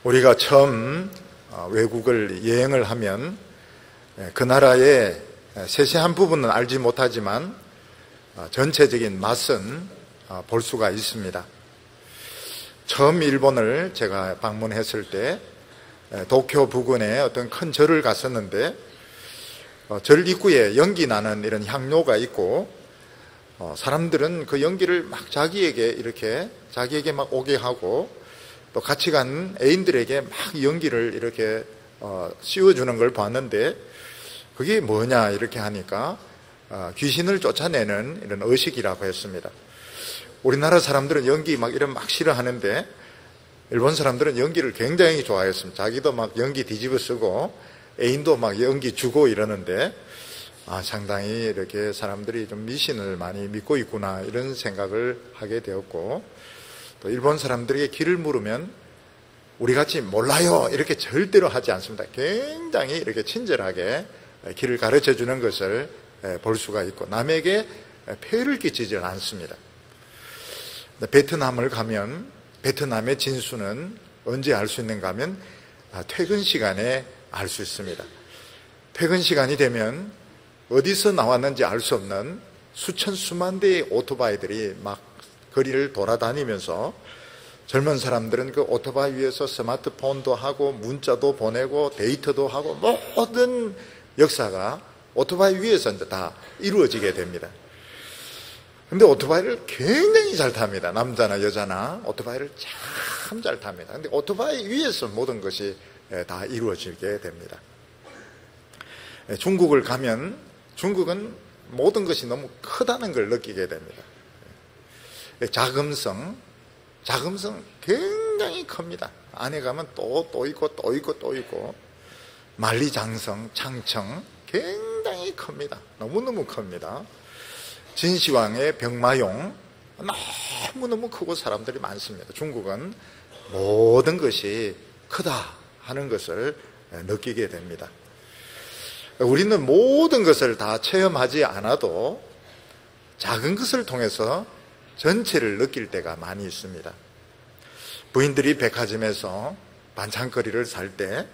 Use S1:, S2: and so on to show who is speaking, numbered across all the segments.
S1: 우리가 처음 외국을 여행을 하면 그 나라의 세세한 부분은 알지 못하지만 전체적인 맛은 볼 수가 있습니다. 처음 일본을 제가 방문했을 때 도쿄 부근에 어떤 큰 절을 갔었는데 절 입구에 연기 나는 이런 향로가 있고 사람들은 그 연기를 막 자기에게 막 오게 하고 또 같이 간 애인들에게 막 연기를 이렇게 씌워주는 걸 봤는데 그게 뭐냐 이렇게 하니까 귀신을 쫓아내는 이런 의식이라고 했습니다. 우리나라 사람들은 연기 막 이런 막 싫어하는데 일본 사람들은 연기를 굉장히 좋아했습니다. 자기도 막 연기 뒤집어 쓰고 애인도 막 연기 주고 이러는데 상당히 이렇게 사람들이 좀 미신을 많이 믿고 있구나 이런 생각을 하게 되었고 또 일본 사람들에게 길을 물으면 우리같이 몰라요 이렇게 절대로 하지 않습니다. 굉장히 이렇게 친절하게 길을 가르쳐 주는 것을 볼 수가 있고 남에게 폐를 끼치지 않습니다. 베트남을 가면 베트남의 진수는 언제 알 수 있는가 하면 퇴근 시간에 알 수 있습니다. 퇴근 시간이 되면 어디서 나왔는지 알 수 없는 수천 수만 대의 오토바이들이 막 거리를 돌아다니면서 젊은 사람들은 그 오토바이 위에서 스마트폰도 하고 문자도 보내고 데이트도 하고 모든 역사가 오토바이 위에서 이제 다 이루어지게 됩니다. 근데 오토바이를 굉장히 잘 탑니다. 남자나 여자나 오토바이를 참 잘 탑니다. 근데 오토바이 위에서 모든 것이 다 이루어지게 됩니다. 중국을 가면 중국은 모든 것이 너무 크다는 걸 느끼게 됩니다. 자금성 굉장히 큽니다. 안에 가면 또 있고 만리장성, 창청 굉장히 큽니다. 너무너무 큽니다. 진시황의 병마용 너무너무 크고 사람들이 많습니다. 중국은 모든 것이 크다 하는 것을 느끼게 됩니다. 우리는 모든 것을 다 체험하지 않아도 작은 것을 통해서 전체를 느낄 때가 많이 있습니다. 부인들이 백화점에서 반찬거리를 살 때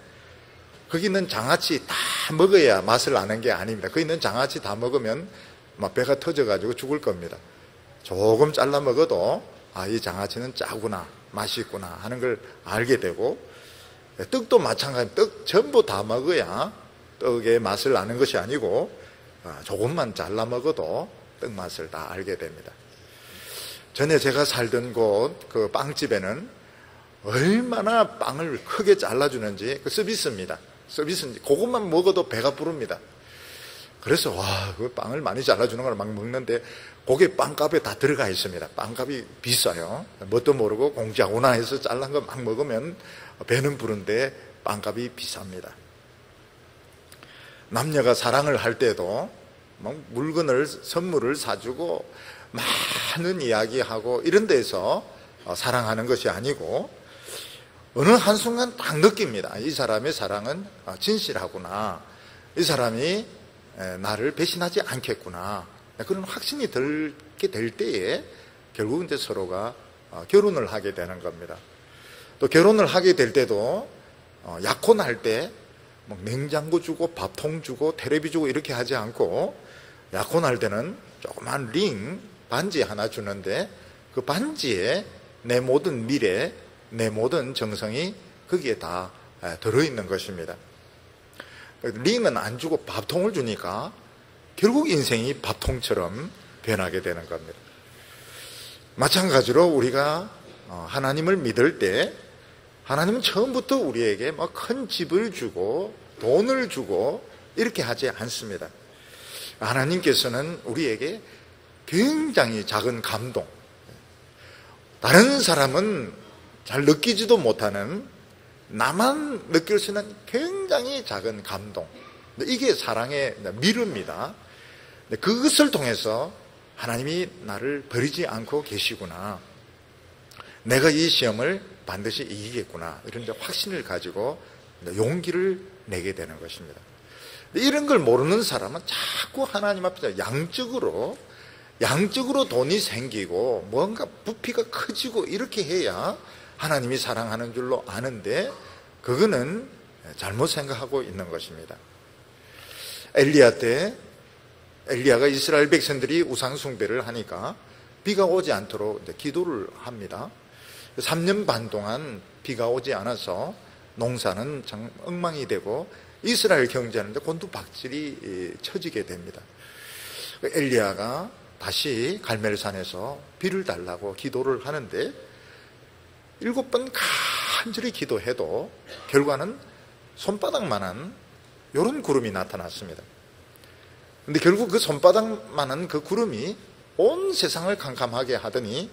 S1: 거기 있는 장아찌 다 먹어야 맛을 아는 게 아닙니다. 거기 있는 장아찌 다 먹으면 막 배가 터져가지고 죽을 겁니다. 조금 잘라 먹어도 이 장아찌는 짜구나 맛있구나 하는 걸 알게 되고 떡도 마찬가지입니다. 떡 전부 다 먹어야 떡의 맛을 아는 것이 아니고 조금만 잘라 먹어도 떡 맛을 다 알게 됩니다. 전에 제가 살던 곳 그 빵집에는 얼마나 빵을 크게 잘라주는지 그 서비스입니다. 서비스인지 그것만 먹어도 배가 부릅니다. 그래서 그 빵을 많이 잘라주는 걸 막 먹는데 그게 빵값에 다 들어가 있습니다. 빵값이 비싸요. 뭣도 모르고 공짜구나 해서 잘란 거 막 먹으면 배는 부른데 빵값이 비쌉니다. 남녀가 사랑을 할 때도 막 선물을 사주고 많은 이야기하고 이런 데서 사랑하는 것이 아니고 어느 한순간 딱 느낍니다. 이 사람의 사랑은 진실하구나. 이 사람이 나를 배신하지 않겠구나. 그런 확신이 들게 될 때에 결국 이제 서로가 결혼을 하게 되는 겁니다. 또 결혼을 하게 될 때도 약혼할 때 냉장고 주고 밥통 주고 텔레비 주고 이렇게 하지 않고 약혼할 때는 조그만 링 반지 하나 주는데 그 반지에 내 모든 미래, 내 모든 정성이 거기에 다 들어있는 것입니다. 링은 안 주고 밥통을 주니까 결국 인생이 밥통처럼 변하게 되는 겁니다. 마찬가지로 우리가 하나님을 믿을 때 하나님은 처음부터 우리에게 큰 집을 주고 돈을 주고 이렇게 하지 않습니다. 하나님께서는 우리에게 굉장히 작은 감동, 다른 사람은 잘 느끼지도 못하는 나만 느낄 수 있는 굉장히 작은 감동, 이게 사랑의 미르입니다. 그것을 통해서 하나님이 나를 버리지 않고 계시구나, 내가 이 시험을 반드시 이기겠구나, 이런 확신을 가지고 용기를 내게 되는 것입니다. 이런 걸 모르는 사람은 자꾸 하나님 앞에서 양적으로 돈이 생기고 뭔가 부피가 커지고 이렇게 해야 하나님이 사랑하는 줄로 아는데 그거는 잘못 생각하고 있는 것입니다. 엘리야 때 엘리야가 이스라엘 백성들이 우상 숭배를 하니까 비가 오지 않도록 기도를 합니다. 3년 반 동안 비가 오지 않아서 농사는 엉망이 되고 이스라엘 경제하는데 곤두박질이 처지게 됩니다. 엘리야가 다시 갈멜산에서 비를 달라고 기도를 하는데 7번 간절히 기도해도 결과는 손바닥만한 이런 구름이 나타났습니다. 근데 결국 그 손바닥만한 그 구름이 온 세상을 캄캄하게 하더니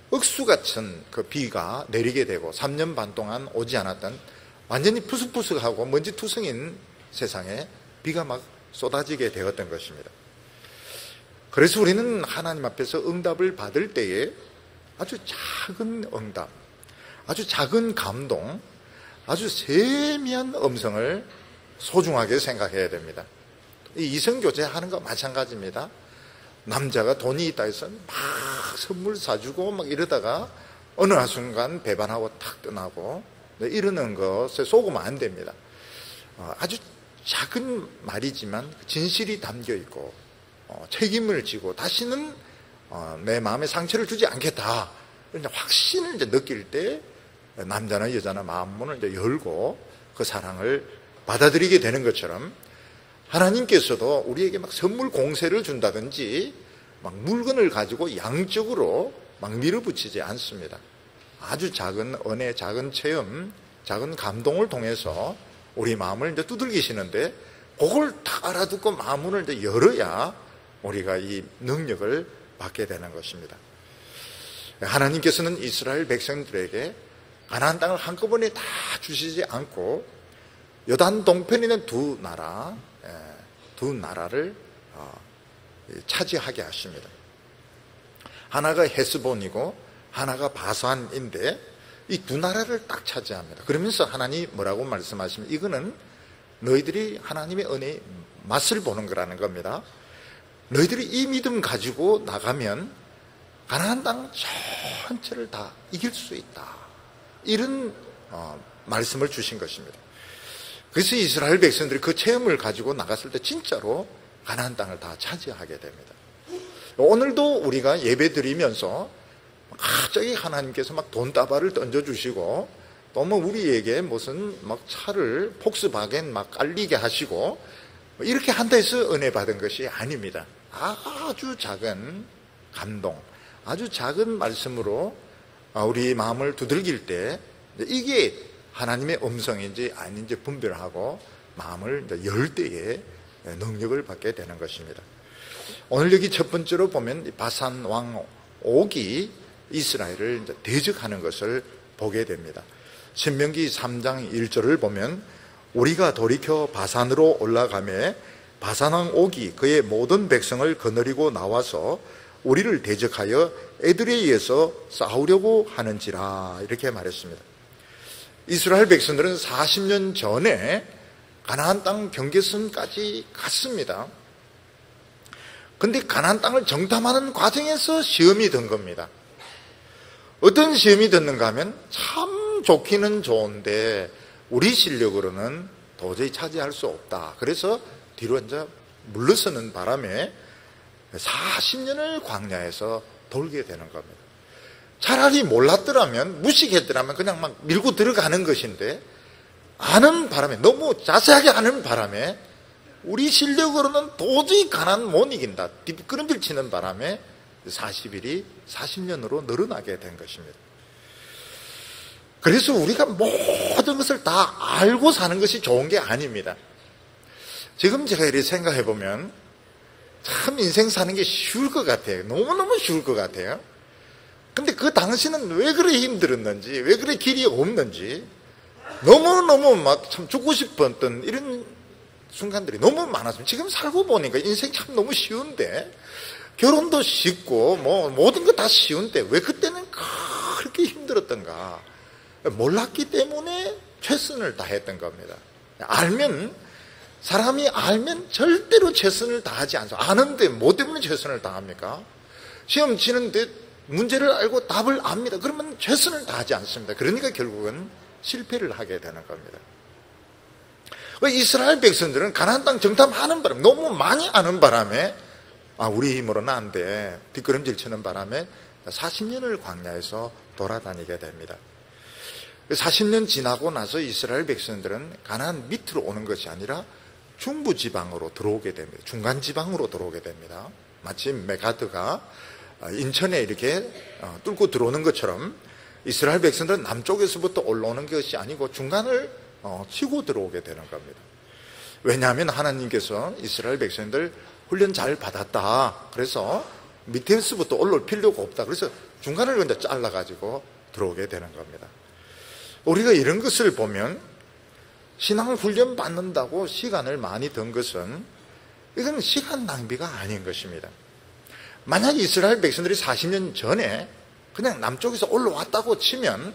S1: 억수같은 그 비가 내리게 되고 3년 반 동안 오지 않았던 완전히 푸석푸석하고 먼지투성인 세상에 비가 막 쏟아지게 되었던 것입니다. 그래서 우리는 하나님 앞에서 응답을 받을 때에 아주 작은 응답, 아주 작은 감동, 아주 세미한 음성을 소중하게 생각해야 됩니다. 이성교제 하는 거 마찬가지입니다. 남자가 돈이 있다 해서 막 선물 사주고 막 이러다가 어느 순간 배반하고 탁 떠나고 이러는 것에 속으면 안 됩니다. 아주 작은 말이지만 진실이 담겨 있고 책임을 지고 다시는 내 마음에 상처를 주지 않겠다 확신을 느낄 때 남자나 여자나 마음문을 열고 그 사랑을 받아들이게 되는 것처럼 하나님께서도 우리에게 막 선물 공세를 준다든지 막 물건을 가지고 양적으로 막 밀어붙이지 않습니다. 아주 작은 은혜, 작은 체험, 작은 감동을 통해서 우리 마음을 이제 두들기시는데 그걸 다 알아듣고 마음문을 이제 열어야 우리가 이 능력을 받게 되는 것입니다. 하나님께서는 이스라엘 백성들에게 가나안 땅을 한꺼번에 다 주시지 않고 요단 동편에 있는 두 나라를 차지하게 하십니다. 하나가 헤스본이고 하나가 바산인데 이 두 나라를 딱 차지합니다. 그러면서 하나님이 뭐라고 말씀하시면 이거는 너희들이 하나님의 은혜의 맛을 보는 거라는 겁니다. 너희들이 이 믿음 가지고 나가면 가나안 땅 전체를 다 이길 수 있다. 이런 말씀을 주신 것입니다. 그래서 이스라엘 백성들이 그 체험을 가지고 나갔을 때 진짜로 가나안 땅을 다 차지하게 됩니다. 오늘도 우리가 예배 드리면서 갑자기 하나님께서 막 돈다발을 던져주시고 또 뭐 우리에게 무슨 막 차를 폭스바겐 막 깔리게 하시고 이렇게 한다 해서 은혜 받은 것이 아닙니다. 아주 작은 감동, 아주 작은 말씀으로 우리 마음을 두들길 때 이게 하나님의 음성인지 아닌지 분별하고 마음을 열 때에 능력을 받게 되는 것입니다. 오늘 여기 첫 번째로 보면 바산 왕 옥이 이스라엘을 대적하는 것을 보게 됩니다. 신명기 3장 1절을 보면 우리가 돌이켜 바산으로 올라가매 바산 왕 옥이 그의 모든 백성을 거느리고 나와서 우리를 대적하여 에드레이에서 싸우려고 하는지라 이렇게 말했습니다. 이스라엘 백성들은 40년 전에 가나안 땅 경계선까지 갔습니다. 그런데 가나안 땅을 정탐하는 과정에서 시험이 든 겁니다. 어떤 시험이 됐는가 하면 참 좋기는 좋은데 우리 실력으로는 도저히 차지할 수 없다. 그래서 뒤로 이제 물러서는 바람에 40년을 광야에서 돌게 되는 겁니다. 차라리 몰랐더라면, 무식했더라면 그냥 막 밀고 들어가는 것인데 아는 바람에, 너무 자세하게 아는 바람에 우리 실력으로는 도저히 가나안 못 이긴다. 뒷걸음질 치는 바람에 40일이 40년으로 늘어나게 된 것입니다. 그래서 우리가 모든 것을 다 알고 사는 것이 좋은 게 아닙니다. 지금 제가 이렇게 생각해 보면 참 인생 사는 게 쉬울 것 같아요. 너무너무 쉬울 것 같아요. 근데 그 당시는 왜 그래 힘들었는지, 왜 그래 길이 없는지, 너무너무 막 참 죽고 싶었던 이런 순간들이 너무 많았습니다. 지금 살고 보니까 인생 참 너무 쉬운데, 결혼도 쉽고 뭐 모든 거 다 쉬운데 왜 그때는 그렇게 힘들었던가. 몰랐기 때문에 최선을 다했던 겁니다. 사람이 알면 절대로 최선을 다하지 않죠. 아는데 뭐 때문에 최선을 다합니까? 시험 치는데 문제를 알고 답을 압니다. 그러면 최선을 다하지 않습니다. 그러니까 결국은 실패를 하게 되는 겁니다. 이스라엘 백성들은 가나안 땅 정탐하는 바람에, 너무 많이 아는 바람에 우리 힘으로는 안 돼, 뒷걸음질 치는 바람에 40년을 광야에서 돌아다니게 됩니다. 40년 지나고 나서 이스라엘 백성들은 가나안 밑으로 오는 것이 아니라 중부지방으로 들어오게 됩니다. 중간지방으로 들어오게 됩니다. 마치 메가드가 인천에 이렇게 뚫고 들어오는 것처럼 이스라엘 백성들은 남쪽에서부터 올라오는 것이 아니고 중간을 치고 들어오게 되는 겁니다. 왜냐하면 하나님께서 이스라엘 백성들 훈련 잘 받았다, 그래서 밑에서부터 올라올 필요가 없다, 그래서 중간을 먼저 잘라가지고 들어오게 되는 겁니다. 우리가 이런 것을 보면 신앙 훈련 받는다고 시간을 많이 든 것은 이건 시간 낭비가 아닌 것입니다. 만약 이스라엘 백성들이 40년 전에 그냥 남쪽에서 올라왔다고 치면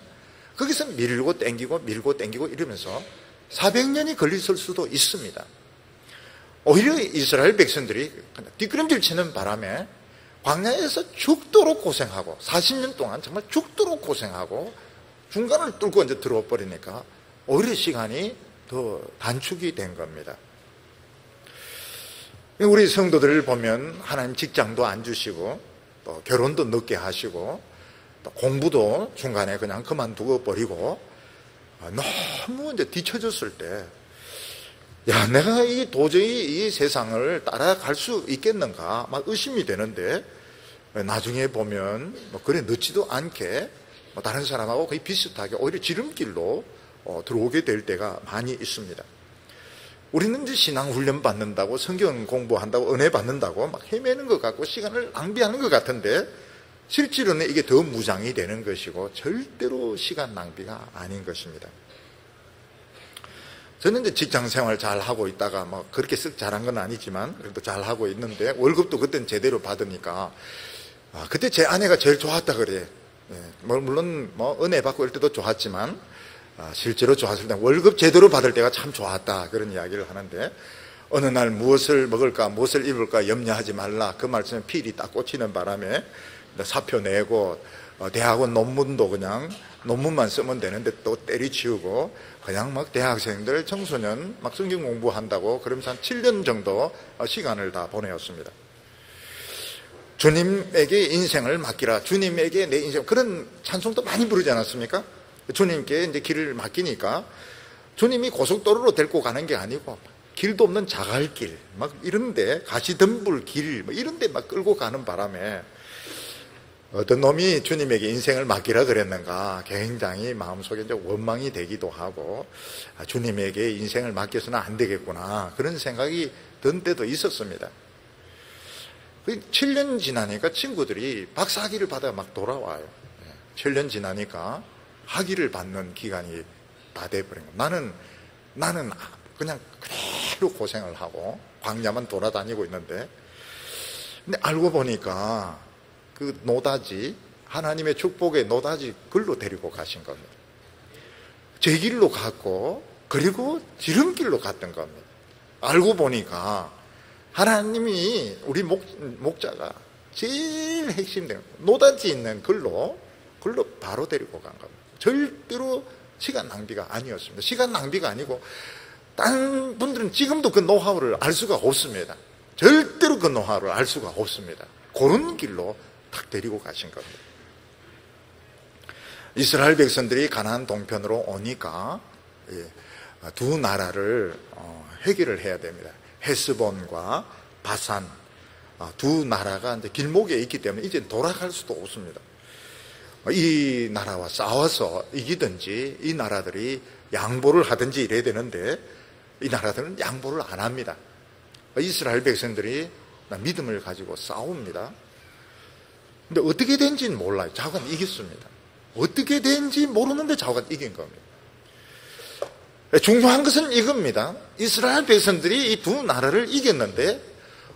S1: 거기서 밀고 땡기고 이러면서 400년이 걸렸을 수도 있습니다. 오히려 이스라엘 백성들이 뒷걸음질 치는 바람에 광야에서 죽도록 고생하고 40년 동안 정말 죽도록 고생하고 중간을 뚫고 이제 들어와 버리니까 오히려 시간이 더 단축이 된 겁니다. 우리 성도들을 보면 하나님 직장도 안 주시고 또 결혼도 늦게 하시고 또 공부도 중간에 그냥 그만두고 버리고 너무 이제 뒤처졌을 때, 내가 도저히 이 세상을 따라갈 수 있겠는가 막 의심이 되는데, 나중에 보면 그래 늦지도 않게 다른 사람하고 거의 비슷하게 오히려 지름길로 들어오게 될 때가 많이 있습니다. 우리는 이제 신앙 훈련 받는다고, 성경 공부한다고, 은혜 받는다고 막 헤매는 것 같고 시간을 낭비하는 것 같은데, 실제로는 이게 더 무장이 되는 것이고 절대로 시간 낭비가 아닌 것입니다. 저는 이제 직장 생활 잘 하고 있다가 그렇게 쓱 잘한 건 아니지만 그래도 잘 하고 있는데, 월급도 그때는 제대로 받으니까 그때 제 아내가 제일 좋았다 그래. 물론 은혜 받고 이럴 때도 좋았지만 실제로 좋았을 때 월급 제대로 받을 때가 참 좋았다, 그런 이야기를 하는데, 어느 날 무엇을 먹을까 무엇을 입을까 염려하지 말라, 그 말씀에 필이 딱 꽂히는 바람에 사표 내고 대학원 논문도 그냥 논문만 쓰면 되는데 또 때리치우고 그냥 대학생들 청소년 성경 공부한다고 그러면서 한 7년 정도 시간을 다 보내었습니다. 주님에게 인생을 맡기라, 주님에게 내 인생, 그런 찬송도 많이 부르지 않았습니까? 주님께 이제 길을 맡기니까 주님이 고속도로로 데리고 가는 게 아니고 길도 없는 자갈길 이런데, 가시덤불길 이런데 끌고 가는 바람에 어떤 놈이 주님에게 인생을 맡기라 그랬는가 굉장히 마음속에 이제 원망이 되기도 하고, 주님에게 인생을 맡겨서는 안 되겠구나, 그런 생각이 든 때도 있었습니다. 7년 지나니까 친구들이 박사학위를 받아 돌아와요. 7년 지나니까 학위를 받는 기간이 다 돼버린 거예요. 나는 그냥 그대로 고생을 하고 광야만 돌아다니고 있는데, 근데 알고 보니까 그 노다지, 하나님의 축복의 노다지 글로 데리고 가신 겁니다. 제 길로 갔고 그리고 지름길로 갔던 겁니다. 알고 보니까 하나님이 우리 목자가 제일 핵심된 노다지 있는 글로 바로 데리고 간 겁니다. 절대로 시간 낭비가 아니었습니다. 시간 낭비가 아니고, 다른 분들은 지금도 그 노하우를 알 수가 없습니다. 절대로 그 노하우를 알 수가 없습니다. 그런 길로 딱 데리고 가신 겁니다. 이스라엘 백성들이 가나안 동편으로 오니까 두 나라를 해결을 해야 됩니다. 헤스본과 바산, 두 나라가 이제 길목에 있기 때문에 이제 돌아갈 수도 없습니다. 이 나라와 싸워서 이기든지 이 나라들이 양보를 하든지 이래야 되는데, 이 나라들은 양보를 안 합니다. 이스라엘 백성들이 믿음을 가지고 싸웁니다. 근데 어떻게 된지는 몰라요. 자기가 이겼습니다. 어떻게 된지 모르는데 자기가 이긴 겁니다. 중요한 것은 이겁니다. 이스라엘 백성들이 이 두 나라를 이겼는데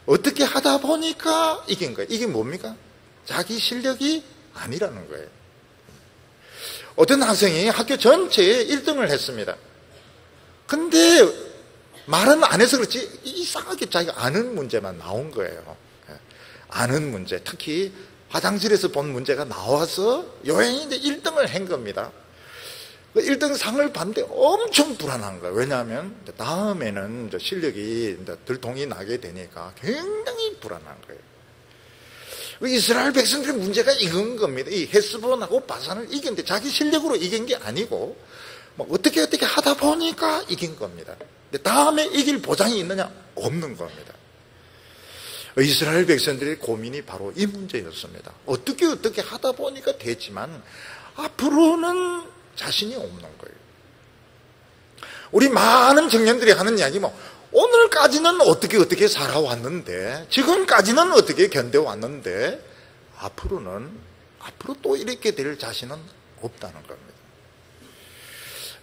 S1: 어떻게 하다 보니까 이긴 거예요. 이게 뭡니까? 자기 실력이 아니라는 거예요. 어떤 학생이 학교 전체에 1등을 했습니다. 근데 말은 안 해서 그렇지 이상하게 자기가 아는 문제만 나온 거예요. 아는 문제, 특히 화장실에서 본 문제가 나와서 요행이 이제 1등을 한 겁니다. 1등 상을 받는데 엄청 불안한 거예요. 왜냐하면 다음에는 이제 실력이 이제 들통이 나게 되니까 굉장히 불안한 거예요. 이스라엘 백성들의 문제가 이건 겁니다. 이 헤스본하고 바산을 이겼는데 자기 실력으로 이긴 게 아니고 어떻게 하다 보니까 이긴 겁니다. 근데 다음에 이길 보장이 있느냐? 없는 겁니다. 이스라엘 백성들의 고민이 바로 이 문제였습니다. 어떻게 하다 보니까 됐지만 앞으로는 자신이 없는 거예요. 우리 많은 청년들이 하는 이야기 오늘까지는 어떻게 살아왔는데, 지금까지는 어떻게 견뎌왔는데 앞으로 또 이렇게 될 자신은 없다는 겁니다.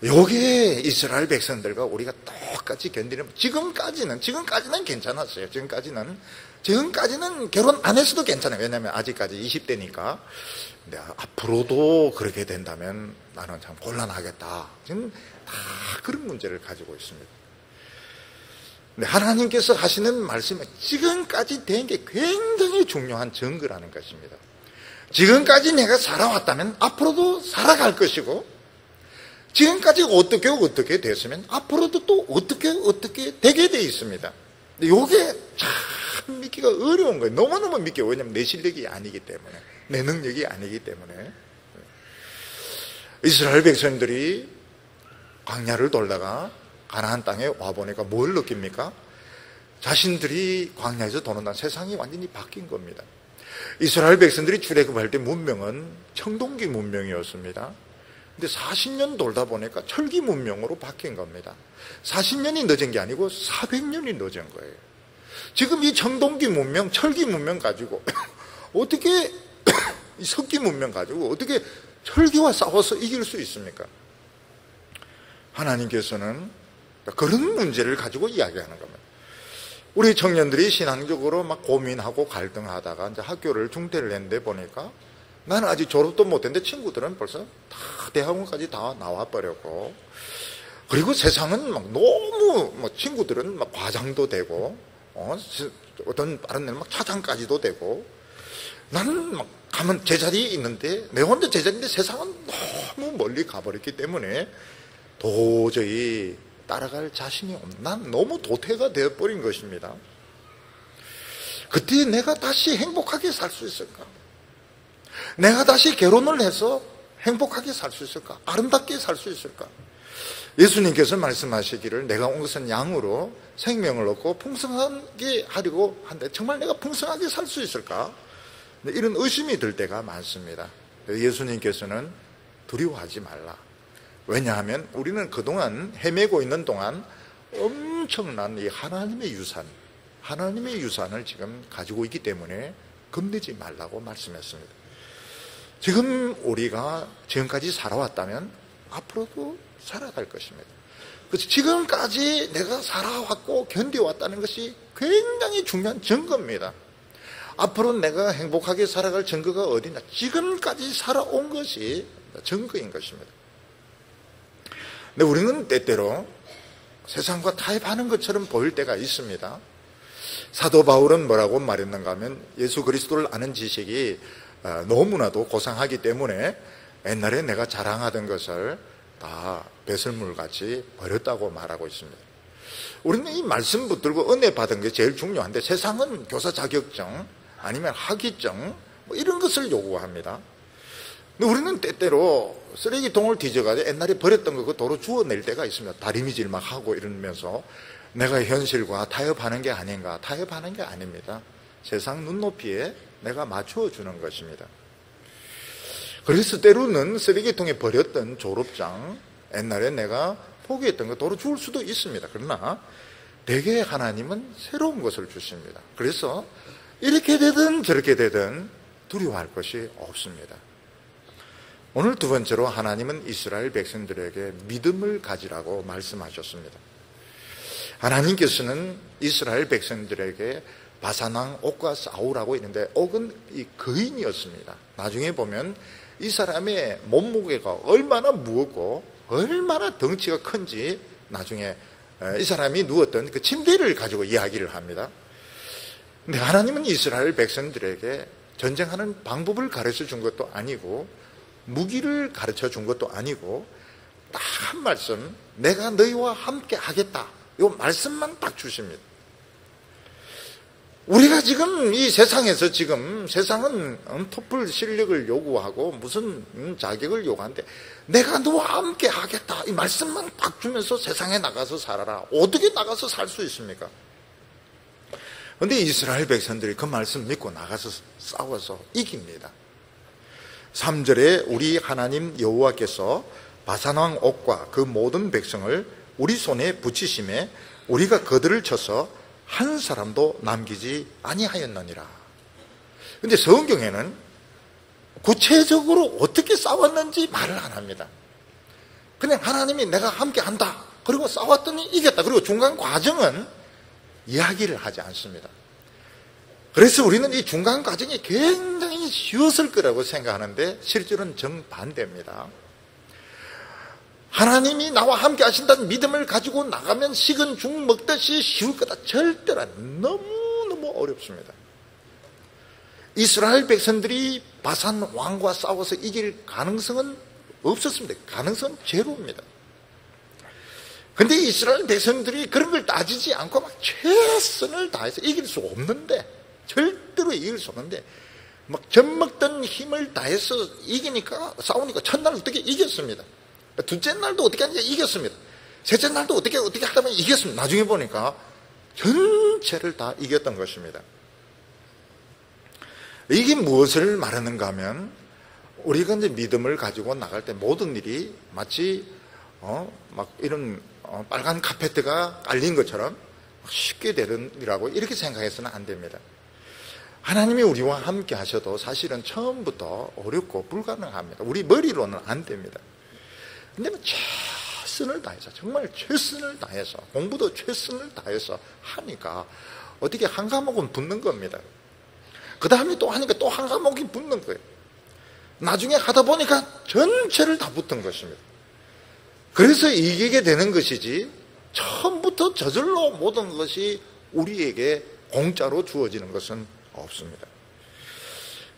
S1: 요게 이스라엘 백성들과 우리가 똑같이 견디는, 지금까지는 괜찮았어요. 지금까지는 결혼 안 했어도 괜찮아요. 왜냐하면 아직까지 20대니까. 근데 앞으로도 그렇게 된다면 나는 참 곤란하겠다. 지금 다 그런 문제를 가지고 있습니다. 근데 하나님께서 하시는 말씀은 지금까지 된 게 굉장히 중요한 증거라는 것입니다. 지금까지 내가 살아왔다면 앞으로도 살아갈 것이고, 지금까지 어떻게 됐으면 앞으로도 또 어떻게 되게 돼 있습니다. 근데 이게 참 믿기가 어려운 거예요. 너무너무 믿기. 왜냐하면 내 실력이 아니기 때문에, 내 능력이 아니기 때문에. 이스라엘 백성들이 광야를 돌다가 가나안 땅에 와보니까 뭘 느낍니까? 자신들이 광야에서 도는다, 세상이 완전히 바뀐 겁니다. 이스라엘 백성들이 출애굽할 때 문명은 청동기 문명이었습니다. 근데 40년 돌다 보니까 철기 문명으로 바뀐 겁니다. 40년이 늦은 게 아니고 400년이 늦은 거예요. 지금 이 청동기 문명, 철기 문명 가지고 어떻게 이 석기 문명 가지고 어떻게 철기와 싸워서 이길 수 있습니까? 하나님께서는 그런 문제를 가지고 이야기하는 겁니다. 우리 청년들이 신앙적으로 막 고민하고 갈등하다가 이제 학교를 중퇴를 했는데 보니까 나는 아직 졸업도 못했는데 친구들은 벌써 다 대학원까지 다 나와버렸고, 그리고 세상은 막 너무 친구들은 막 과장도 되고, 어떤 다른 데는 막 차장까지도 되고, 나는 막 가면 제자리에 있는데, 내 혼자 제자리인데 세상은 너무 멀리 가버렸기 때문에 도저히 따라갈 자신이 없는, 난 너무 도태가 되어버린 것입니다. 그때 내가 다시 행복하게 살 수 있을까? 내가 다시 결혼을 해서 행복하게 살 수 있을까? 아름답게 살 수 있을까? 예수님께서 말씀하시기를 내가 온 것은 양으로 생명을 얻고 풍성하게 하려고 한데 정말 내가 풍성하게 살 수 있을까? 이런 의심이 들 때가 많습니다. 예수님께서는 두려워하지 말라. 왜냐하면 우리는 그동안 헤매고 있는 동안 엄청난 이 하나님의 유산을 지금 가지고 있기 때문에 겁내지 말라고 말씀했습니다. 지금 우리가 지금까지 살아왔다면 앞으로도 살아갈 것입니다. 그래서 지금까지 내가 살아왔고 견뎌왔다는 것이 굉장히 중요한 증거입니다. 앞으로 내가 행복하게 살아갈 증거가 어디냐? 지금까지 살아온 것이 증거인 것입니다. 근데 우리는 때때로 세상과 타협하는 것처럼 보일 때가 있습니다. 사도 바울은 뭐라고 말했는가 하면 예수 그리스도를 아는 지식이 너무나도 고상하기 때문에 옛날에 내가 자랑하던 것을 다 배설물같이 버렸다고 말하고 있습니다. 우리는 이 말씀 붙들고 은혜 받은 게 제일 중요한데, 세상은 교사 자격증 아니면 학위증 이런 것을 요구합니다. 근데 우리는 때때로 쓰레기통을 뒤져가지고 옛날에 버렸던 거 그 도로 주워낼 때가 있습니다. 다리미질 막 하고 이러면서 내가 현실과 타협하는 게 아닌가? 타협하는 게 아닙니다. 세상 눈높이에 내가 맞추어 주는 것입니다. 그래서 때로는 쓰레기통에 버렸던 졸업장, 옛날에 내가 포기했던 거 도로 주울 수도 있습니다. 그러나 대개 하나님은 새로운 것을 주십니다. 그래서 이렇게 되든 저렇게 되든 두려워할 것이 없습니다. 오늘 두 번째로 하나님은 이스라엘 백성들에게 믿음을 가지라고 말씀하셨습니다. 하나님께서는 이스라엘 백성들에게 바산왕 옥과 싸우라고 했는데 옥은 이 거인이었습니다. 나중에 보면 이 사람의 몸무게가 얼마나 무겁고 얼마나 덩치가 큰지 나중에 이 사람이 누웠던 그 침대를 가지고 이야기를 합니다. 근데 하나님은 이스라엘 백성들에게 전쟁하는 방법을 가르쳐 준 것도 아니고 무기를 가르쳐 준 것도 아니고 딱 한 말씀, 내가 너희와 함께 하겠다, 이 말씀만 딱 주십니다. 우리가 지금 이 세상에서 지금 세상은 토플 실력을 요구하고 무슨 자격을 요구하는데 내가 너와 함께 하겠다, 이 말씀만 딱 주면서 세상에 나가서 살아라. 어떻게 나가서 살 수 있습니까? 그런데 이스라엘 백성들이 그 말씀 믿고 나가서 싸워서 이깁니다. 3절에 우리 하나님 여호와께서 바산왕 옥과 그 모든 백성을 우리 손에 붙이심에 우리가 그들을 쳐서 한 사람도 남기지 아니하였느니라. 그런데 성경에는 구체적으로 어떻게 싸웠는지 말을 안 합니다. 그냥 하나님이 내가 함께 한다, 그리고 싸웠더니 이겼다, 그리고 중간 과정은 이야기를 하지 않습니다. 그래서 우리는 이 중간 과정이 굉장히 쉬웠을 거라고 생각하는데 실제로는 정반대입니다. 하나님이 나와 함께 하신다는 믿음을 가지고 나가면 식은 죽 먹듯이 쉬울 거다. 절대로 너무너무 어렵습니다. 이스라엘 백성들이 바산 왕과 싸워서 이길 가능성은 없었습니다. 가능성은 제로입니다. 근데 이스라엘 백성들이 그런 걸 따지지 않고 막 최선을 다해서 이길 수 없는데, 절대로 이길 수 없는데 막 젖먹던 힘을 다해서 이기니까, 싸우니까 첫날 어떻게 이겼습니다. 둘째 날도 어떻게 하니까 이겼습니다. 셋째 날도 어떻게 하다 보니 이겼습니다. 나중에 보니까 전체를 다 이겼던 것입니다. 이게 무엇을 말하는가 하면, 우리가 이제 믿음을 가지고 나갈 때 모든 일이 마치 막 이런 빨간 카페트가 깔린 것처럼 쉽게 되는 일이라고 이렇게 생각해서는 안 됩니다. 하나님이 우리와 함께 하셔도 사실은 처음부터 어렵고 불가능합니다. 우리 머리로는 안 됩니다. 근데 최선을 다해서, 정말 최선을 다해서, 공부도 최선을 다해서 하니까 어떻게 한 과목은 붙는 겁니다. 그 다음에 또 하니까 또 한 과목이 붙는 거예요. 나중에 하다 보니까 전체를 다 붙은 것입니다. 그래서 이기게 되는 것이지, 처음부터 저절로 모든 것이 우리에게 공짜로 주어지는 것은 없습니다.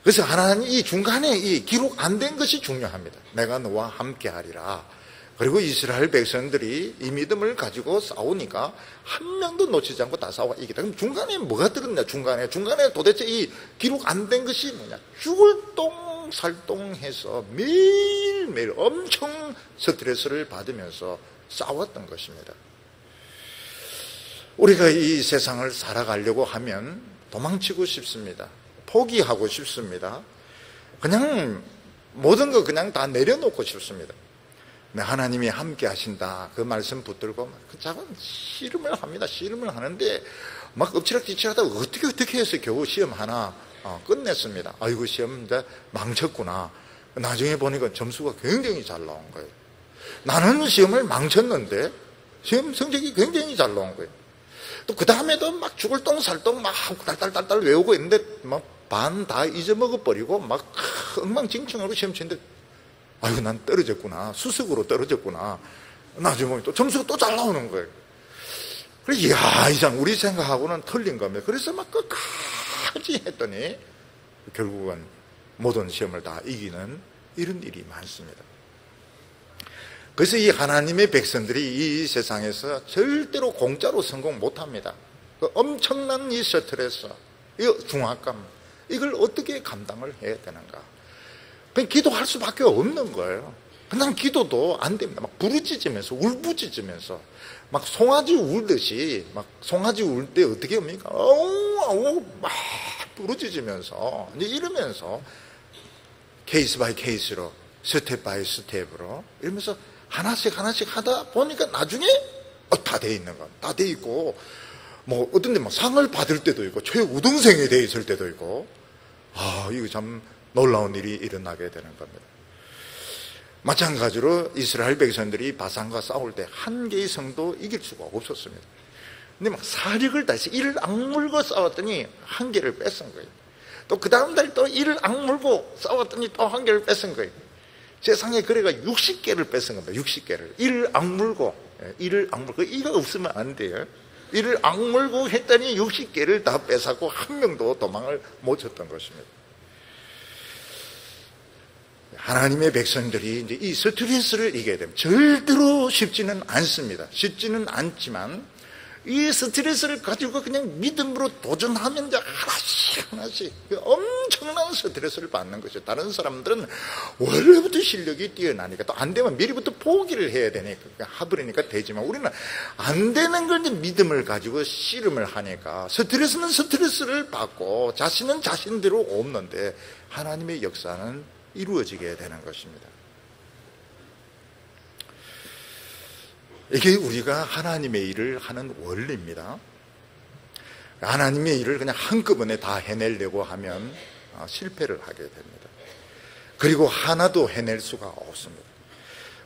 S1: 그래서 하나님 이 중간에 이 기록 안 된 것이 중요합니다. 내가 너와 함께 하리라. 그리고 이스라엘 백성들이 이 믿음을 가지고 싸우니까 한 명도 놓치지 않고 다 싸워 이기다. 그럼 중간에 뭐가 들었냐? 중간에 도대체 이 기록 안 된 것이 뭐냐? 죽을 똥 살똥해서 매일매일 엄청 스트레스를 받으면서 싸웠던 것입니다. 우리가 이 세상을 살아가려고 하면 도망치고 싶습니다. 포기하고 싶습니다. 그냥 모든 거 그냥 다 내려놓고 싶습니다. 하나님이 함께 하신다, 그 말씀 붙들고 그 작은 씨름을 합니다. 씨름을 하는데 막 엎치락뒤치락하다 어떻게 해서 겨우 시험 하나 끝냈습니다. 아이고, 시험 이제 망쳤구나. 나중에 보니까 점수가 굉장히 잘 나온 거예요. 나는 시험을 망쳤는데 시험 성적이 굉장히 잘 나온 거예요. 또 그 다음에도 막 죽을 똥 살똥 막 딸딸딸딸 외우고 있는데 막 반 다 잊어먹어버리고 막 엉망진창으로 시험 치는데, 아이고, 난 떨어졌구나, 수석으로 떨어졌구나. 나중에 보면 또 점수가 또 잘 나오는 거예요. 그래서 이야, 이상 우리 생각하고는 틀린 겁니다. 그래서 막 끝까지 했더니 결국은 모든 시험을 다 이기는 이런 일이 많습니다. 그래서 이 하나님의 백성들이 이 세상에서 절대로 공짜로 성공 못합니다. 그 엄청난 이 스트레스, 이 중압감, 이걸 어떻게 감당을 해야 되는가? 그냥 기도할 수밖에 없는 거예요. 그냥 기도도 안 됩니다. 막 부르짖으면서, 울부짖으면서, 막 송아지 울듯이, 막 송아지 울 때 어떻게 합니까? 어우, 막 부르짖으면서, 이제 이러면서 케이스 바이 케이스로, 스텝 바이 스텝으로, 이러면서 하나씩 하다 보니까 나중에 다 돼 있는 거, 다 돼 있고, 뭐 어떤 데 막 상을 받을 때도 있고, 최우등생이 돼 있을 때도 있고, 이거 참 놀라운 일이 일어나게 되는 겁니다. 마찬가지로 이스라엘 백성들이 바산과 싸울 때 한 개의 성도 이길 수가 없었습니다. 근데 막 사력을 다해서 이를 악물고 싸웠더니 한 개를 뺏은 거예요. 또 그 다음 달 또 이를 악물고 싸웠더니 또 한 개를 뺏은 거예요. 세상에 그래가 60개를 뺏은 겁니다. 60개를. 이를 악물고, 이가 없으면 안 돼요. 이를 악물고 했더니 60개를 다 뺏었고 한 명도 도망을 못 쳤던 것입니다. 하나님의 백성들이 이제 이 스트레스를 이겨야 됩니다. 절대로 쉽지는 않습니다. 쉽지는 않지만 이 스트레스를 가지고 그냥 믿음으로 도전하면 이제 하나씩 엄청난 스트레스를 받는 거죠. 다른 사람들은 원래부터 실력이 뛰어나니까 또 안 되면 미리부터 포기를 해야 되니까 하버리니까 되지만 우리는 안 되는 걸 이제 믿음을 가지고 씨름을 하니까 스트레스는 스트레스를 받고 자신은 자신대로 없는데 하나님의 역사는 이루어지게 되는 것입니다. 이게 우리가 하나님의 일을 하는 원리입니다. 하나님의 일을 그냥 한꺼번에 다 해내려고 하면 실패를 하게 됩니다. 그리고 하나도 해낼 수가 없습니다.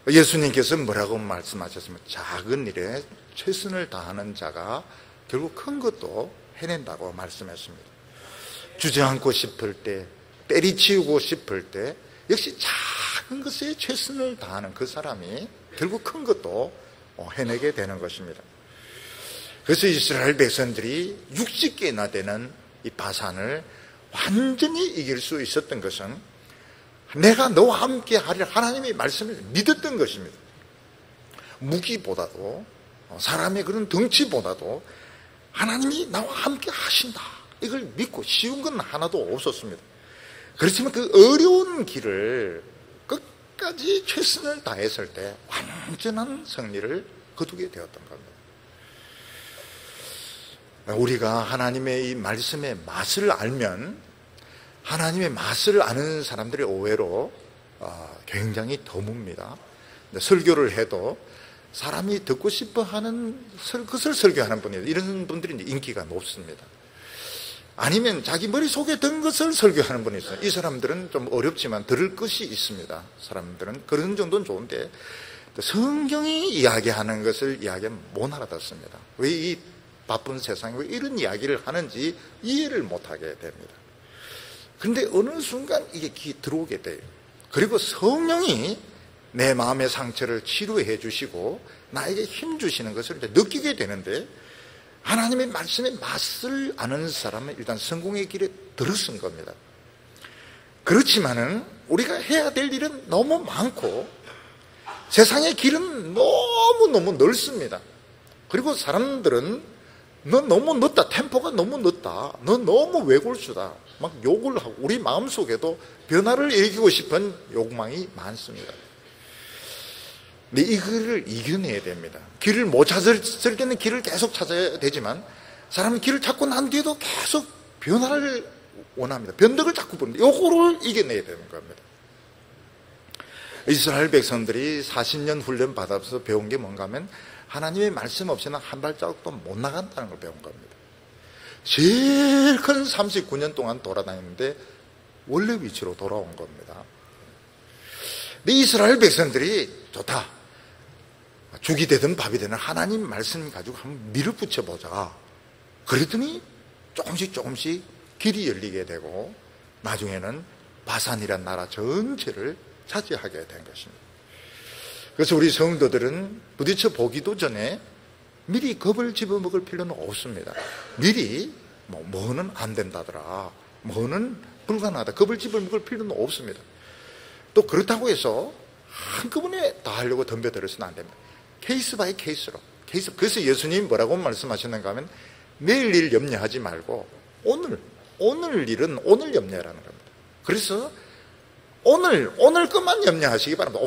S1: 예수님께서 뭐라고 말씀하셨습니까? 작은 일에 최선을 다하는 자가 결국 큰 것도 해낸다고 말씀했습니다. 주저앉고 싶을 때, 때리치우고 싶을 때 역시 작은 것에 최선을 다하는 그 사람이 결국 큰 것도 해내게 되는 것입니다. 그래서 이스라엘 백성들이 60개나 되는 이 바산을 완전히 이길 수 있었던 것은 내가 너와 함께 하리라 하나님의 말씀을 믿었던 것입니다. 무기보다도 사람의 그런 덩치보다도 하나님이 나와 함께 하신다 이걸 믿고 쉬운 건 하나도 없었습니다. 그렇지만 그 어려운 길을 끝까지 최선을 다했을 때 완전한 승리를 거두게 되었던 겁니다. 우리가 하나님의 이 말씀의 맛을 알면 하나님의 맛을 아는 사람들이 의외로 굉장히 드뭅니다. 설교를 해도 사람이 듣고 싶어하는 것을 설교하는 분이에요. 이런 분들이 인기가 높습니다. 아니면 자기 머릿속에 든 것을 설교하는 분이 있어요. 이 사람들은 좀 어렵지만 들을 것이 있습니다. 사람들은 그런 정도는 좋은데 성경이 이야기하는 것을 이야기하면 못 알아듣습니다. 왜 이 바쁜 세상에 왜 이런 이야기를 하는지 이해를 못하게 됩니다. 그런데 어느 순간 이게 들어오게 돼요. 그리고 성령이 내 마음의 상처를 치료해 주시고 나에게 힘 주시는 것을 이제 느끼게 되는데 하나님의 말씀의 맛을 아는 사람은 일단 성공의 길에 들어선 겁니다. 그렇지만은 우리가 해야 될 일은 너무 많고 세상의 길은 너무너무 넓습니다. 그리고 사람들은 너 너무 늦다, 템포가 너무 늦다, 너 너무 외골수다 막 욕을 하고 우리 마음속에도 변화를 일으키고 싶은 욕망이 많습니다. 근데 이거를 이겨내야 됩니다. 길을 못 찾을 때는 길을 계속 찾아야 되지만 사람은 길을 찾고 난 뒤에도 계속 변화를 원합니다. 변덕을 자꾸 부릅니다. 요거를 이겨내야 되는 겁니다. 이스라엘 백성들이 40년 훈련 받아서 배운 게 뭔가 하면 하나님의 말씀 없이는 한 발자국도 못 나간다는 걸 배운 겁니다. 제일 큰 39년 동안 돌아다녔는데 원래 위치로 돌아온 겁니다. 근데 이스라엘 백성들이 좋다, 죽이 되든 밥이 되든 하나님 말씀 가지고 한번 밀어붙여 보자. 그랬더니 조금씩 길이 열리게 되고 나중에는 바산이란 나라 전체를 차지하게 된 것입니다. 그래서 우리 성도들은 부딪혀 보기도 전에 미리 겁을 집어먹을 필요는 없습니다. 미리 뭐는 안 된다더라, 뭐는 불가능하다, 겁을 집어먹을 필요는 없습니다. 또 그렇다고 해서 한꺼번에 다 하려고 덤벼들어서는 안 됩니다. 케이스 바이 케이스로. 그래서 예수님이 뭐라고 말씀하셨는가 하면 내일 일 염려하지 말고 오늘 일은 오늘 염려하라는 겁니다. 그래서 오늘 것만 염려하시기 바랍니다.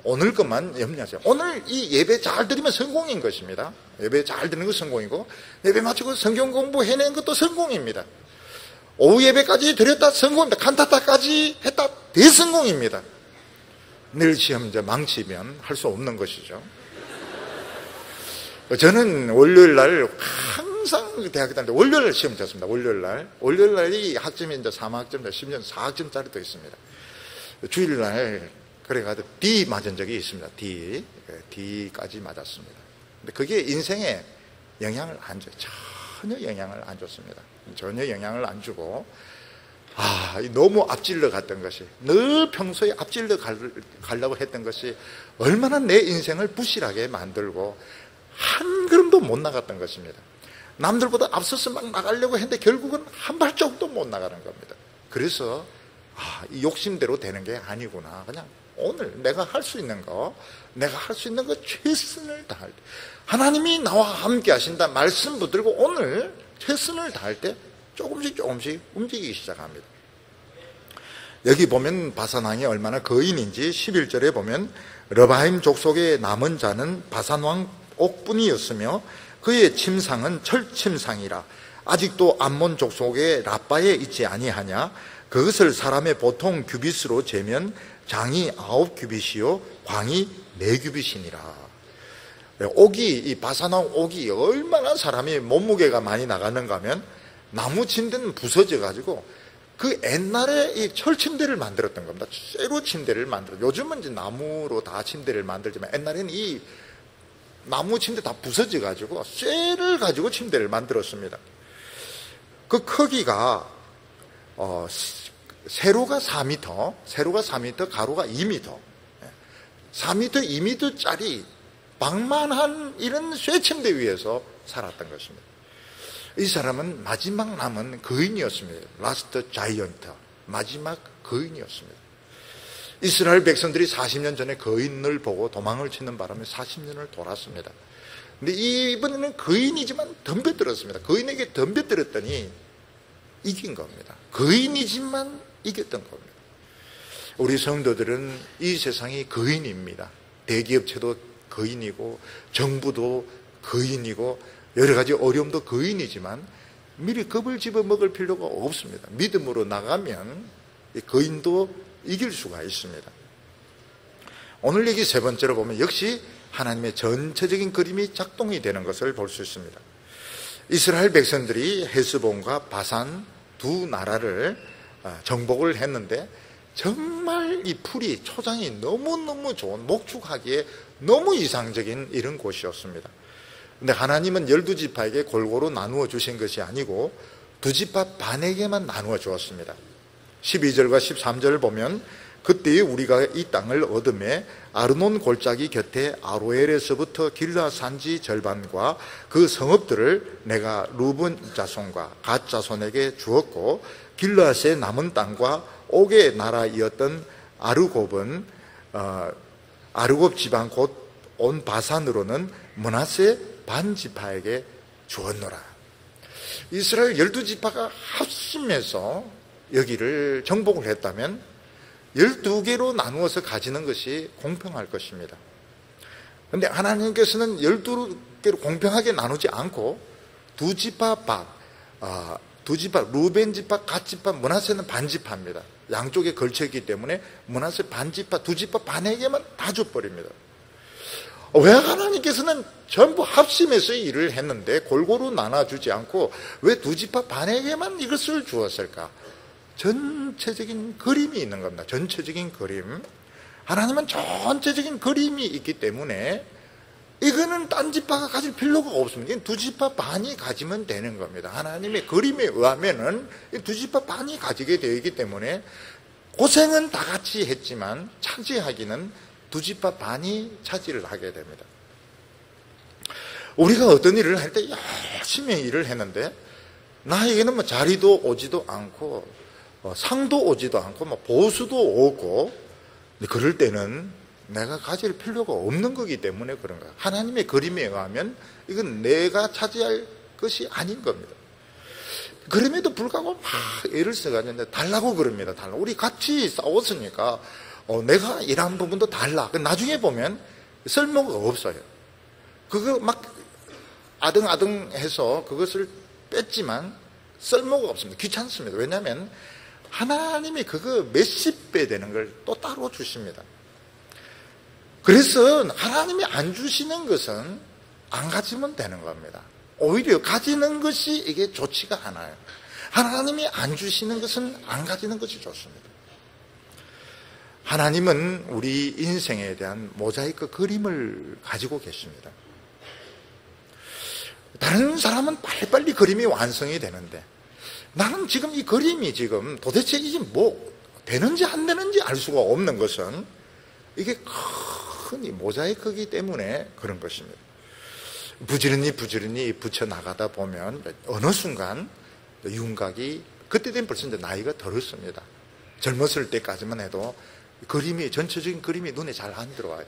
S1: 오늘 것만 염려하세요. 오늘 이 예배 잘 드리면 성공인 것입니다. 예배 잘 드리는 거 성공이고 예배 마치고 성경 공부 해낸 것도 성공입니다. 오후 예배까지 드렸다 성공입니다. 칸타타까지 했다 대성공입니다. 내일 시험 이제 망치면 할 수 없는 것이죠. 저는 월요일 날 항상 대학교 다닐 때 월요일 날 시험 쳤습니다. 월요일 날이 학점이 이제 3학점, 심지어 4학점짜리도 있습니다. 주일 날 그래가지고 D 맞은 적이 있습니다. D까지 맞았습니다. 근데 그게 인생에 영향을 안 줘요. 전혀 영향을 안 줬습니다. 전혀 영향을 안 주고 너무 앞질러 갔던 것이, 늘 평소에 앞질러 가려고 했던 것이 얼마나 내 인생을 부실하게 만들고 한 걸음도 못 나갔던 것입니다. 남들보다 앞서서 막 나가려고 했는데 결국은 한 발자국도 못 나가는 겁니다. 그래서 이 욕심대로 되는 게 아니구나. 그냥 오늘 내가 할 수 있는 거, 최선을 다할 때, 하나님이 나와 함께 하신다 말씀 붙들고 오늘 최선을 다할 때 조금씩 움직이기 시작합니다. 여기 보면 바산왕이 얼마나 거인인지 11절에 보면 르바임 족속의 남은 자는 바산왕 옥분이었으며 그의 침상은 철침상이라. 아직도 암몬 족속의 라빠에 있지 아니하냐. 그것을 사람의 보통 규빗으로 재면 장이 9규빗이요 광이 4규빗이니라. 옥이, 이 바산왕 옥이 얼마나 사람이 몸무게가 많이 나가는가 하면 나무 침대는 부서져 가지고 그 옛날에 이 철침대를 만들었던 겁니다. 쇠로 침대를 요즘은 이제 나무로 다 침대를 만들지만 옛날에는 이 나무 침대 다 부서져 가지고 쇠를 가지고 침대를 만들었습니다. 그 크기가 세로가 4m, 가로가 2m, 4m, 2m짜리 방만한 이런 쇠침대 위에서 살았던 것입니다. 이 사람은 마지막 남은 거인이었습니다. 라스트 자이언트, 마지막 거인이었습니다. 이스라엘 백성들이 40년 전에 거인을 보고 도망을 치는 바람에 40년을 돌았습니다. 근데 이번에는 거인이지만 덤벼들었습니다. 거인에게 덤벼들었더니 이긴 겁니다. 거인이지만 이겼던 겁니다. 우리 성도들은 이 세상이 거인입니다. 대기업체도 거인이고 정부도 거인이고 여러 가지 어려움도 거인이지만 미리 겁을 집어먹을 필요가 없습니다. 믿음으로 나가면 거인도 이길 수가 있습니다. 오늘 얘기 세 번째로 보면 역시 하나님의 전체적인 그림이 작동이 되는 것을 볼 수 있습니다. 이스라엘 백성들이 헤스본과 바산 두 나라를 정복을 했는데 정말 이 풀이 초장이 너무너무 좋은, 목축하기에 너무 이상적인 이런 곳이었습니다. 근데 하나님은 12지파에게 골고루 나누어 주신 것이 아니고 두 지파 반에게만 나누어 주었습니다. 12절과 13절을 보면 그때에 우리가 이 땅을 얻음에 아르논 골짜기 곁에 아로엘에서부터 길라 산지 절반과 그 성읍들을 내가 루분 자손과 갓 자손에게 주었고 길라스의 남은 땅과 옥의 나라이었던 아르곱은 아르곱 지방 곧 온 바산으로는 므낫세 반지파에게 주었노라. 이스라엘 12지파가 합심해서 여기를 정복을 했다면 12개로 나누어서 가지는 것이 공평할 것입니다. 그런데 하나님께서는 12개로 공평하게 나누지 않고 두 지파 루벤 지파, 갓 지파, 므낫세는 반지파입니다. 양쪽에 걸쳐있기 때문에 므낫세 반지파, 두 지파 반에게만 다 줘버립니다. 왜 하나님께서는 전부 합심해서 일을 했는데 골고루 나눠주지 않고 왜 두 지파 반에게만 이것을 주었을까? 전체적인 그림이 있는 겁니다. 전체적인 그림. 하나님은 전체적인 그림이 있기 때문에 이거는 딴 지파가 가질 필요가 없습니다. 이건 두 지파 반이 가지면 되는 겁니다. 하나님의 그림에 의하면은 두 지파 반이 가지게 되어 있기 때문에 고생은 다 같이 했지만 차지하기는 두 지파 반이 차지를 하게 됩니다. 우리가 어떤 일을 할 때 열심히 일을 했는데 나에게는 뭐 자리도 오지도 않고 상도 오지도 않고 보수도 오고 그럴 때는 내가 가질 필요가 없는 거기 때문에 그런 거야. 하나님의 그림에 의하면 이건 내가 차지할 것이 아닌 겁니다. 그럼에도 불구하고 막 애를 써가지고 달라고 그럽니다. 우리 같이 싸웠으니까 내가 일한 부분도 달라. 나중에 보면 쓸모가 없어요. 그거 막 아등아등해서 그것을 뺐지만 쓸모가 없습니다. 귀찮습니다. 왜냐하면 하나님이 그거 몇십 배 되는 걸 또 따로 주십니다. 그래서 하나님이 안 주시는 것은 안 가지면 되는 겁니다. 오히려 가지는 것이 이게 좋지가 않아요. 하나님이 안 주시는 것은 안 가지는 것이 좋습니다. 하나님은 우리 인생에 대한 모자이크 그림을 가지고 계십니다. 다른 사람은 빨리빨리 그림이 완성이 되는데 나는 지금 이 그림이 지금 도대체 이게 뭐 되는지 안 되는지 알 수가 없는 것은 이게 큰 모자이크이기 때문에 그런 것입니다. 부지런히 붙여나가다 보면 어느 순간 윤곽이 그때 되면 벌써 이제 나이가 들었습니다. 젊었을 때까지만 해도 전체적인 그림이 눈에 잘 안 들어와요.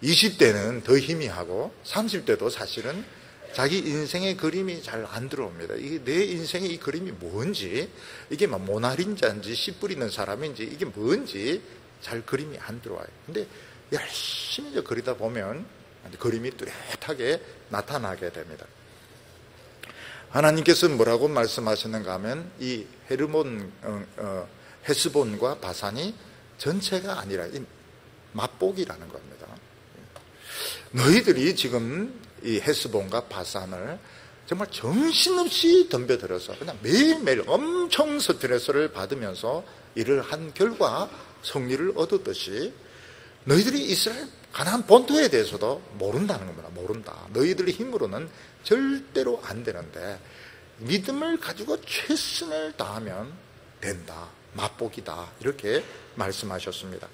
S1: 20대는 더 희미하고 30대도 사실은 자기 인생의 그림이 잘 안 들어옵니다. 이게 내 인생의 이 그림이 뭔지, 이게 막 모나린자인지 씨 뿌리는 사람인지 이게 뭔지 잘 그림이 안 들어와요. 근데 열심히 그리다 보면 그림이 뚜렷하게 나타나게 됩니다. 하나님께서 뭐라고 말씀하시는가 하면 이 헤스본과 바산이 전체가 아니라 이 맛보기라는 겁니다. 너희들이 지금 이 헤스본과 바산을 정말 정신없이 덤벼들어서 그냥 매일매일 엄청 스트레스를 받으면서 일을 한 결과 승리를 얻었듯이 너희들이 이스라엘 가나안 본토에 대해서도 모른다는 겁니다. 모른다. 너희들의 힘으로는 절대로 안 되는데 믿음을 가지고 최선을 다하면 된다. 맛보기다. 이렇게 말씀하셨습니다.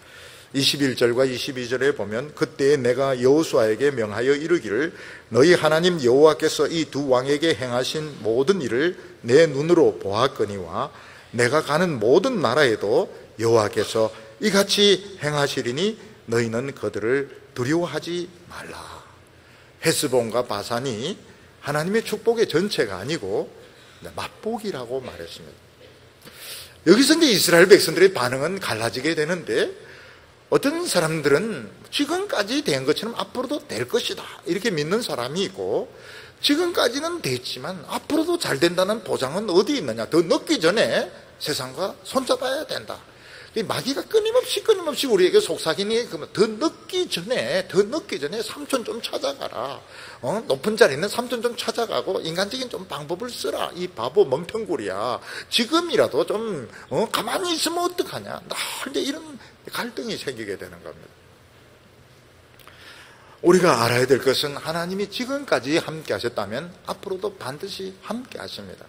S1: 21절과 22절에 보면 그때 내가 여호수아에게 명하여 이르기를 너희 하나님 여호와께서 이 두 왕에게 행하신 모든 일을 내 눈으로 보았거니와 내가 가는 모든 나라에도 여호와께서 이같이 행하시리니 너희는 그들을 두려워하지 말라. 헤스본과 바산이 하나님의 축복의 전체가 아니고 맛보기라고 말했습니다. 여기서 이제 이스라엘 백성들의 반응은 갈라지게 되는데 어떤 사람들은 지금까지 된 것처럼 앞으로도 될 것이다 이렇게 믿는 사람이 있고 지금까지는 됐지만 앞으로도 잘 된다는 보장은 어디 있느냐, 더 늦기 전에 세상과 손잡아야 된다. 마귀가 끊임없이 우리에게 속삭이니 더 늦기 전에 삼촌 좀 찾아가라. 높은 자리 있는 삼촌 좀 찾아가고 인간적인 좀 방법을 쓰라. 이 바보 멍텅구리야. 지금이라도 좀 가만히 있으면 어떡하냐. 늘 이제 이런 갈등이 생기게 되는 겁니다. 우리가 알아야 될 것은 하나님이 지금까지 함께 하셨다면 앞으로도 반드시 함께 하십니다.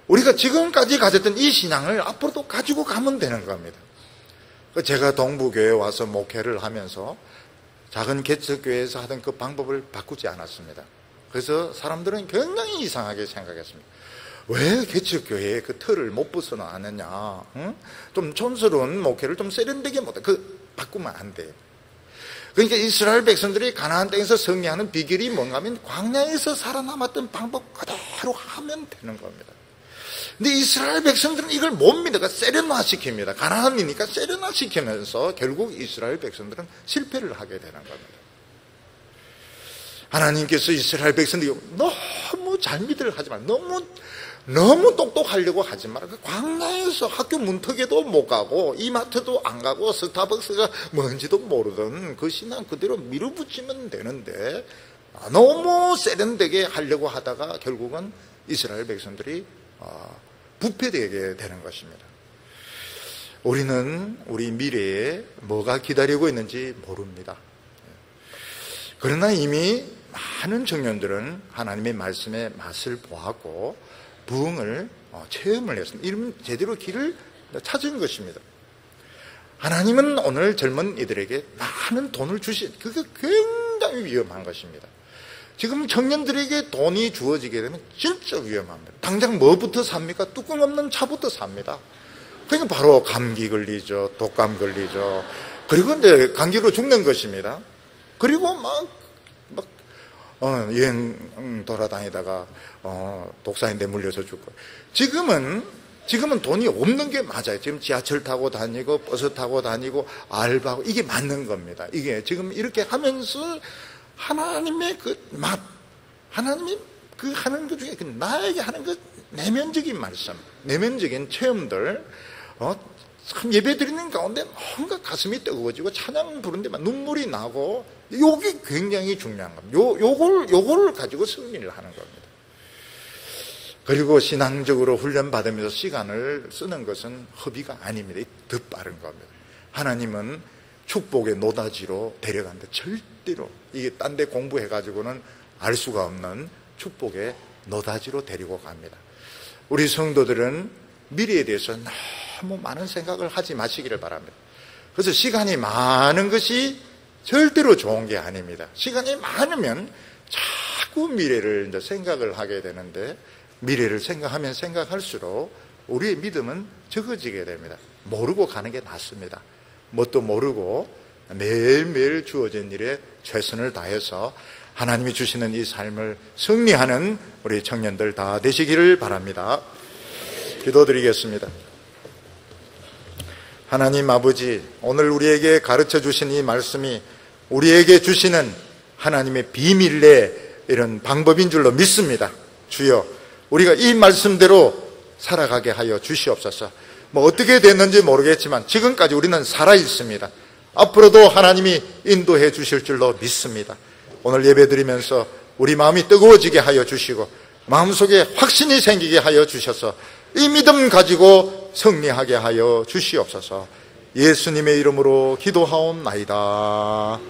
S1: 우리가 지금까지 가졌던 이 신앙을 앞으로도 가지고 가면 되는 겁니다. 제가 동부교회에 와서 목회를 하면서 작은 개척교회에서 하던 그 방법을 바꾸지 않았습니다. 그래서 사람들은 굉장히 이상하게 생각했습니다. 왜 개척교회에 그 틀을 못 벗어나느냐, 응? 좀 촌스러운 목회를 좀 세련되게 못해. 바꾸면 안 돼요. 그러니까 이스라엘 백성들이 가나안 땅에서 승리하는 비결이 뭔가 하면 광야에서 살아남았던 방법 그대로 하면 되는 겁니다. 근데 이스라엘 백성들은 이걸 못 믿어가 세련화시킵니다. 가나안이니까 세련화시키면서 결국 이스라엘 백성들은 실패를 하게 되는 겁니다. 하나님께서 이스라엘 백성들이 너무 잘 믿으려 하지 말고 너무 똑똑하려고 하지 말고 광야에서 학교 문턱에도 못 가고 이마트도 안 가고 스타벅스가 뭔지도 모르던 그 신앙 그대로 밀어붙이면 되는데 너무 세련되게 하려고 하다가 결국은 이스라엘 백성들이 부패되게 되는 것입니다. 우리는 우리 미래에 뭐가 기다리고 있는지 모릅니다. 그러나 이미 많은 청년들은 하나님의 말씀의 맛을 보았고 부흥을 체험을 했습니다. 이러면 제대로 길을 찾은 것입니다. 하나님은 오늘 젊은 이들에게 많은 돈을 그게 굉장히 위험한 것입니다. 지금 청년들에게 돈이 주어지게 되면 진짜 위험합니다. 당장 뭐부터 삽니까? 뚜껑 없는 차부터 삽니다. 그러니까 바로 감기 걸리죠. 독감 걸리죠. 그리고 이제 감기로 죽는 것입니다. 그리고 여행 돌아다니다가 독사인데 물려서 죽고. 지금은 돈이 없는 게 맞아요. 지금 지하철 타고 다니고 버스 타고 다니고 알바하고 이게 맞는 겁니다. 이게 지금 이렇게 하면서 하나님의 그 맛, 하나님이 그 하는 것 중에 나에게 하는 그 내면적인 말씀, 내면적인 체험들, 참 예배 드리는 가운데 뭔가 가슴이 뜨거워지고 찬양 부르는데 막 눈물이 나고, 요게 굉장히 중요한 겁니다. 요걸 가지고 승리를 하는 겁니다. 그리고 신앙적으로 훈련받으면서 시간을 쓰는 것은 허비가 아닙니다. 더 빠른 겁니다. 하나님은 축복의 노다지로 데려간다. 절대로 이게 딴 데 공부해가지고는 알 수가 없는 축복의 노다지로 데리고 갑니다. 우리 성도들은 미래에 대해서 너무 많은 생각을 하지 마시기를 바랍니다. 그래서 시간이 많은 것이 절대로 좋은 게 아닙니다. 시간이 많으면 자꾸 미래를 이제 생각을 하게 되는데 미래를 생각하면 생각할수록 우리의 믿음은 적어지게 됩니다. 모르고 가는 게 낫습니다. 뭣도 모르고 매일매일 주어진 일에 최선을 다해서 하나님이 주시는 이 삶을 승리하는 우리 청년들 다 되시기를 바랍니다. 기도드리겠습니다. 하나님 아버지, 오늘 우리에게 가르쳐 주신 이 말씀이 우리에게 주시는 하나님의 비밀의 이런 방법인 줄로 믿습니다. 주여, 우리가 이 말씀대로 살아가게 하여 주시옵소서. 어떻게 됐는지 모르겠지만 지금까지 우리는 살아 있습니다. 앞으로도 하나님이 인도해 주실 줄로 믿습니다. 오늘 예배드리면서 우리 마음이 뜨거워지게 하여 주시고 마음속에 확신이 생기게 하여 주셔서 이 믿음 가지고 승리하게 하여 주시옵소서. 예수님의 이름으로 기도하옵나이다.